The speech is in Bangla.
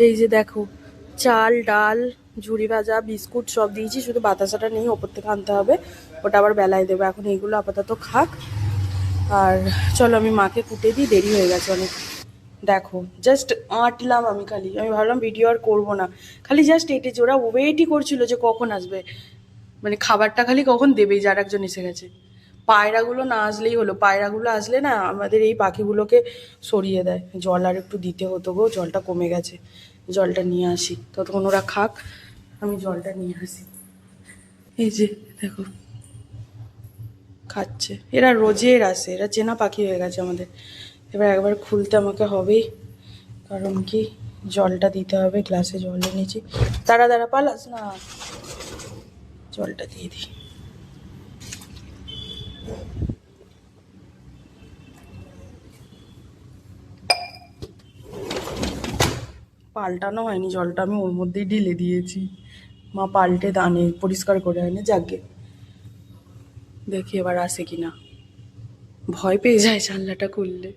এই যে দেখো, চাল ডাল ঝুড়ি ভাজা বিস্কুট সব দিয়েছি, শুধু বাতাসাটা নেই, ওপর থেকে আনতে হবে, ওটা আবার বেলায় দেবো। এখন এইগুলো আপাতত খাক। আর চলো আমি মাকে কুটে দিই, দেরি হয়ে গেছে অনেক। দেখো জাস্ট আঁটলাম আমি, খালি আমি ভাবলাম ভিডিও আর করবো না, খালি জাস্ট এঁটেছি। ওরা ওয়েটই করছিল যে কখন আসবে, মানে খাবারটা খালি কখন দেবে, যার একজন এসে গেছে। পায়রাগুলো না আসলেই হলো, পায়রাগুলো আসলে না আমাদের এই পাখিগুলোকে সরিয়ে দেয়। জল আর একটু দিতে হতো গো, জলটা কমে গেছে, জলটা নিয়ে আসি, ততক্ষণ ওরা খাক, আমি জলটা নিয়ে আসি। এই যে দেখো খাচ্ছে, এরা রোজের আসে, এরা চেনা পাখি হয়ে গেছে আমাদের। এবার একবার খুলতে আমাকে হবেই, কারণ কি জলটা দিতে হবে, গ্লাসে জল এনেছি। দাঁড়া দাঁড়া, পালাস না, জলটা দিয়ে দিই। পাল্টানো হয়নি, জলটা আমি ওর মধ্যেই ঢেলে দিয়েছি। মা পাল্টে দানে পরিষ্কার করে আনে, যাকে দেখি এবার আসে কিনা। ভয় পেয়ে যায় জানলাটা খুললে।